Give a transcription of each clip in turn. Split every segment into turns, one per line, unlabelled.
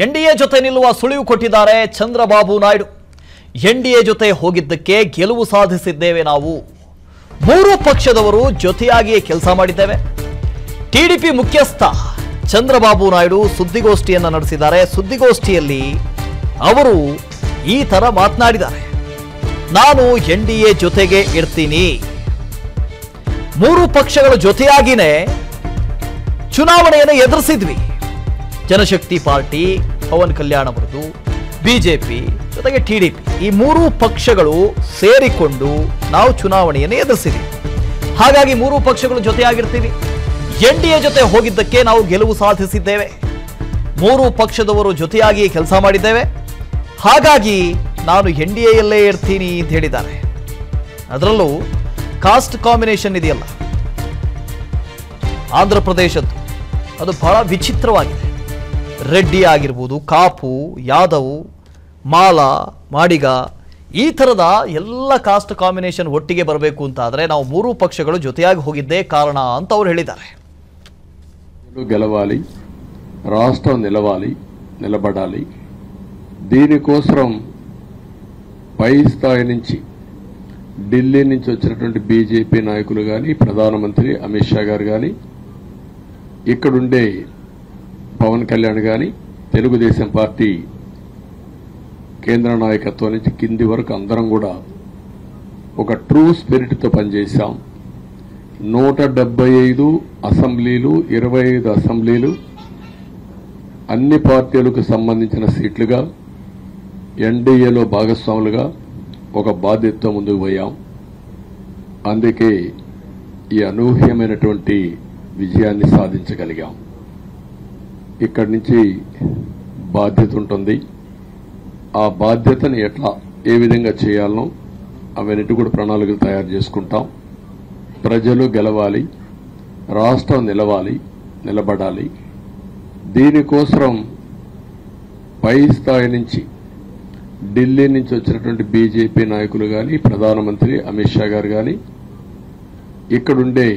NDA ಜೊತೆ ನಿಲ್ಲುವ ಸುಳಿವು ಕೊಟ್ಟಿದ್ದಾರೆ ಚಂದ್ರಬಾಬು ನಾಯ್ಡು. ಎನ್ಡಿಎ ಜೊತೆ ಹೋಗಿದ್ದಕ್ಕೆ ಗೆಲುವು ಸಾಧಿಸಿದ್ದೇವೆ. ನಾವು ಮೂರು ಪಕ್ಷದವರು ಜೊತೆಯಾಗಿಯೇ ಕೆಲಸ ಮಾಡಿದ್ದೇವೆ. ಟಿಡಿಪಿ ಮುಖ್ಯಸ್ಥ ಚಂದ್ರಬಾಬು ನಾಯ್ಡು ಸುದ್ದಿಗೋಷ್ಠಿಯನ್ನು ನಡೆಸಿದ್ದಾರೆ. ಸುದ್ದಿಗೋಷ್ಠಿಯಲ್ಲಿ ಅವರು ಈ ತರ ಮಾತನಾಡಿದ್ದಾರೆ. ನಾನು ಎನ್ಡಿಎ ಜೊತೆಗೆ ಇರ್ತೀನಿ. ಮೂರು ಪಕ್ಷಗಳ ಜೊತೆಯಾಗಿನೇ ಚುನಾವಣೆಯನ್ನು ಎದುರಿಸಿದ್ವಿ. ಜನಶಕ್ತಿ ಪಾರ್ಟಿ, ಪವನ್ ಕಲ್ಯಾಣ್ ಅವರದು, ಬಿಜೆಪಿ ಜೊತೆಗೆ ಟಿಡಿಪಿ, ಈ ಮೂರು ಪಕ್ಷಗಳು ಸೇರಿಕೊಂಡು ನಾವು ಚುನಾವಣೆಯನ್ನು ಎದುರಿಸಿದ್ವಿ. ಹಾಗಾಗಿ ಮೂರು ಪಕ್ಷಗಳು ಜೊತೆಯಾಗಿರ್ತೀವಿ. ಎನ್ಡಿಎ ಜೊತೆ ಹೋಗಿದ್ದಕ್ಕೆ ನಾವು ಗೆಲುವು ಸಾಧಿಸಿದ್ದೇವೆ. ಮೂರು ಪಕ್ಷದವರು ಜೊತೆಯಾಗಿ ಕೆಲಸ ಮಾಡಿದ್ದೇವೆ. ಹಾಗಾಗಿ ನಾನು ಎನ್ಡಿಎಯಲ್ಲೇ ಇರ್ತೀನಿ ಅಂತ ಹೇಳಿದ್ದಾರೆ. ಅದರಲ್ಲೂ ಕಾಸ್ಟ್ ಕಾಂಬಿನೇಷನ್ ಇದೆಯಲ್ಲ ಆಂಧ್ರ ಪ್ರದೇಶದ್ದು, ಅದು ಬಹಳ ವಿಚಿತ್ರವಾಗಿದೆ. ರೆಡ್ಡಿ ಆಗಿರ್ಬೋದು, ಕಾಪು, ಯಾದವ್, ಮಾಲ, ಮಾಡಿಗ, ಈ ಥರದ ಎಲ್ಲ ಕಾಸ್ಟ್ ಕಾಂಬಿನೇಷನ್ ಒಟ್ಟಿಗೆ ಬರಬೇಕು ಅಂತಾದರೆ ನಾವು ಮೂರು ಪಕ್ಷಗಳು ಜೊತೆಯಾಗಿ ಹೋಗಿದ್ದೇ కారణ ಅಂತ ಅವರು ಹೇಳಿದ್ದಾರೆ.
గెలవాలి, రాష్ట్రం నిలబడాలి. దీనికోసం పై స్థాయి నుంచి ఢిల్లీ నుంచి వచ్చినటువంటి బీజేపీ నాయకులు కానీ, ప్రధానమంత్రి అమిత్ షా గారు కానీ, ఇక్కడుండే పవన్ కళ్యాణ్ కానీ, తెలుగుదేశం పార్టీ కేంద్ర నాయకత్వం నుంచి కింది వరకు అందరం కూడా ఒక ట్రూ స్పిరిట్తో పనిచేశాం. 175 అసెంబ్లీలు, 25 అసెంబ్లీలు, అన్ని పార్టీలకు సంబంధించిన సీట్లుగా ఎన్డీఏలో భాగస్వాములుగా ఒక బాధ్యతతో ముందుకు పోయాం. అందుకే ఈ అనూహ్యమైనటువంటి విజయాన్ని సాధించగలిగాం. ఇక్కడి నుంచి బాధ్యత ఉంటుంది. ఆ బాధ్యతని ఏ విధంగా చేయాలనో అవన్నిటి కూడా ప్రణాళికలు తయారు చేసుకుంటాం. ప్రజలు గెలవాలి, రాష్ట్రం నిలబడాలి. దీనికోసం పై స్థాయి నుంచి ఢిల్లీ నుంచి వచ్చినటువంటి బీజేపీ నాయకులు కానీ, ప్రధానమంత్రి అమిత్ షా గారు కానీ, ఇక్కడుండే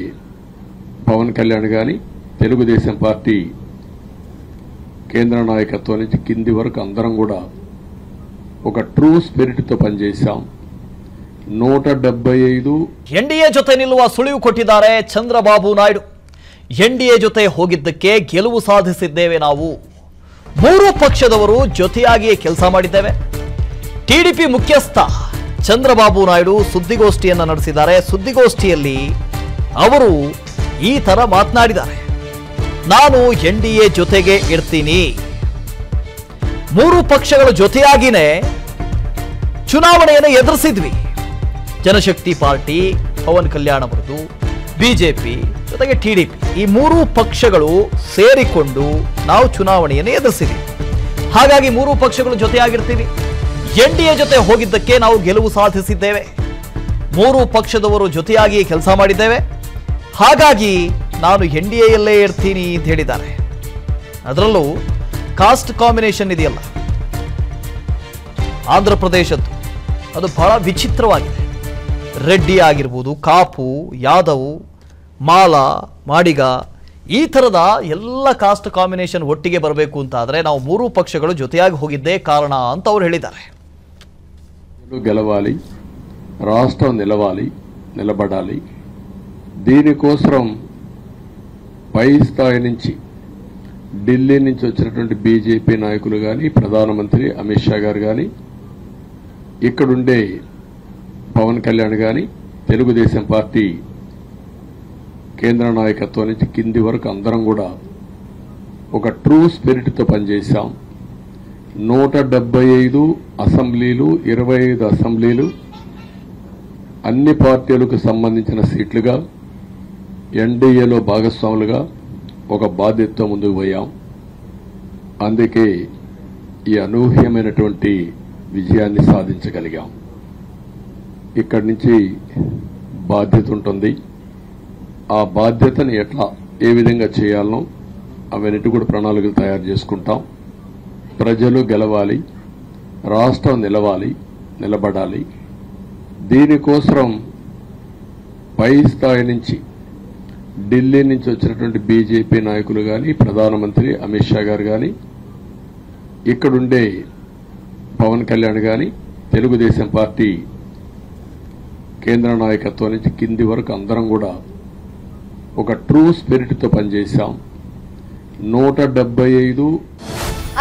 పవన్ కళ్యాణ్ కానీ, తెలుగుదేశం పార్టీ కేంద్ర నాయకత్వం నుంచి కింది వరకు అందరం కూడా ఒక ట్రూ స్పిరిట్తో పనిచేశాం. 175
ಎನ್ಡಿಎ ಜೊತೆ ನಿಲ್ಲುವ ಸುಳಿವು ಕೊಟ್ಟಿದ್ದಾರೆ ಚಂದ್ರಬಾಬು ನಾಯ್ಡು. ಎನ್ಡಿಎ ಜೊತೆ ಹೋಗಿದ್ದಕ್ಕೆ ಗೆಲುವು ಸಾಧಿಸಿದ್ದೇವೆ. ನಾವು ಮೂರು ಪಕ್ಷದವರು ಜೊತೆಯಾಗಿಯೇ ಕೆಲಸ ಮಾಡಿದ್ದೇವೆ. ಟಿಡಿಪಿ ಮುಖ್ಯಸ್ಥ ಚಂದ್ರಬಾಬು ನಾಯ್ಡು ಸುದ್ದಿಗೋಷ್ಠಿಯನ್ನು ನಡೆಸಿದ್ದಾರೆ. ಸುದ್ದಿಗೋಷ್ಠಿಯಲ್ಲಿ ಅವರು ಈ ತರ ಮಾತನಾಡಿದ್ದಾರೆ. ನಾನು ಎನ್ಡಿಎ ಜೊತೆಗೆ ಇರ್ತೀನಿ. ಮೂರು ಪಕ್ಷಗಳ ಜೊತೆಯಾಗಿನೇ ಚುನಾವಣೆಯನ್ನು ಎದುರಿಸಿದ್ವಿ. ಜನಶಕ್ತಿ ಪಾರ್ಟಿ, ಪವನ್ ಕಲ್ಯಾಣ್ ಅವರದು, ಬಿಜೆಪಿ ಜೊತೆಗೆ ಟಿಡಿಪಿ, ಈ ಮೂರು ಪಕ್ಷಗಳು ಸೇರಿಕೊಂಡು ನಾವು ಚುನಾವಣೆಯನ್ನು ಎದುರಿಸಿದ್ವಿ. ಹಾಗಾಗಿ ಮೂರು ಪಕ್ಷಗಳು ಜೊತೆಯಾಗಿರ್ತೀವಿ. ಎನ್ಡಿಎ ಜೊತೆ ಹೋಗಿದ್ದಕ್ಕೆ ನಾವು ಗೆಲುವು ಸಾಧಿಸಿದ್ದೇವೆ. ಮೂರು ಪಕ್ಷದವರು ಜೊತೆಯಾಗಿ ಕೆಲಸ ಮಾಡಿದ್ದೇವೆ. ಹಾಗಾಗಿ ನಾನು ಎನ್ಡಿಎಯಲ್ಲೇ ಇರ್ತೀನಿ ಅಂತ ಹೇಳಿದ್ದಾರೆ. ಅದರಲ್ಲೂ ಕಾಸ್ಟ್ ಕಾಂಬಿನೇಷನ್ ಇದೆಯಲ್ಲ ಆಂಧ್ರ ಪ್ರದೇಶದ್ದು, ಅದು ಬಹಳ ವಿಚಿತ್ರವಾಗಿದೆ. ರೆಡ್ಡಿ ಆಗಿರ್ಬೋದು, ಕಾಪು, ಯಾದವ್, ಮಾಲ, ಮಾಡಿಗ, ಈ ಥರದ ಎಲ್ಲ ಕಾಸ್ಟ್ ಕಾಂಬಿನೇಷನ್ ಒಟ್ಟಿಗೆ ಬರಬೇಕು ಅಂತಾದರೆ ನಾವು ಮೂರು ಪಕ್ಷಗಳು ಜೊತೆಯಾಗಿ ಹೋಗಿದ್ದೇ కారణ ಅಂತ ಅವರು ಹೇಳಿದ್ದಾರೆ.
గెలవాలి, రాష్ట్రం నిలబడాలి. దీనికోసం పై స్థాయి నుంచి ఢిల్లీ నుంచి వచ్చినటువంటి బీజేపీ నాయకులు కానీ, ప్రధానమంత్రి అమిత్ షా గారు కానీ, ఇక్కడుండే పవన్ కళ్యాణ్ కానీ, తెలుగుదేశం పార్టీ కేంద్ర నాయకత్వం నుంచి కింది వరకు అందరం కూడా ఒక ట్రూ స్పిరిట్తో పనిచేశాం. 175 అసెంబ్లీలు, 25 అసెంబ్లీలు, అన్ని పార్టీలకు సంబంధించిన సీట్లుగా ఎన్డీఏలో భాగస్వాములుగా ఒక బాధ్యతతో ముందుకు పోయాం. అందుకే ఈ అనూహ్యమైనటువంటి విజయాన్ని సాధించగలిగాం. ఇక్కడి నుంచి బాధ్యత ఉంటుంది. ఆ బాధ్యతని ఏ విధంగా చేయాలనో అవన్నిటి కూడా ప్రణాళికలు తయారు చేసుకుంటాం. ప్రజలు గెలవాలి, రాష్ట్రం నిలబడాలి. దీనికోసం పై స్థాయి నుంచి ఢిల్లీ నుంచి వచ్చినటువంటి బీజేపీ నాయకులు కానీ, ప్రధానమంత్రి అమిత్ షా గారు కానీ, ఇక్కడుండే పవన్ కళ్యాణ్ గాని తెలుగుదేశం పార్టీ కేంద్ర నాయకత్వం నుంచి కింది వరకు అందరం కూడా ఒక ట్రూ స్పిరిట్ తో పనిచేశాం. 175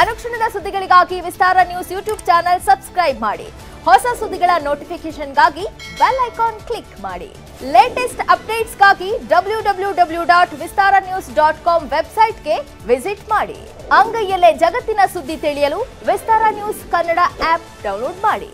ಅನುಕ್ಷಣದ ಸುದ್ದಿಗಳಿಗಾಗಿ ವಿಸ್ತಾರ ನ್ಯೂಸ್ ಯೂಟ್ಯೂಬ್ ಚಾನೆಲ್ ಸಬ್ಸ್ಕ್ರೈಬ್ ಮಾಡಿ. ಹೊಸ ಸುದ್ದಿಗಳ ನೋಟಿಫಿಕೇಶನ್ಗಾಗಿ ಬೆಲ್ ಐಕಾನ್ ಕ್ಲಿಕ್ ಮಾಡಿ. ಲೇಟೆಸ್ಟ್ ಅಪ್ಡೇಟ್ಸ್ಗಾಗಿ www.vistaranews.com ವೆಬ್ಸೈಟ್ಗೆ ವಿಸಿಟ್ ಮಾಡಿ. ಅಂಗೈಯಲ್ಲೇ ಜಗತ್ತಿನ ಸುದ್ದಿ ತಿಳಿಯಲು ವಿಸ್ತಾರ ನ್ಯೂಸ್ ಕನ್ನಡ ಆಪ್ ಡೌನ್ಲೋಡ್ ಮಾಡಿ.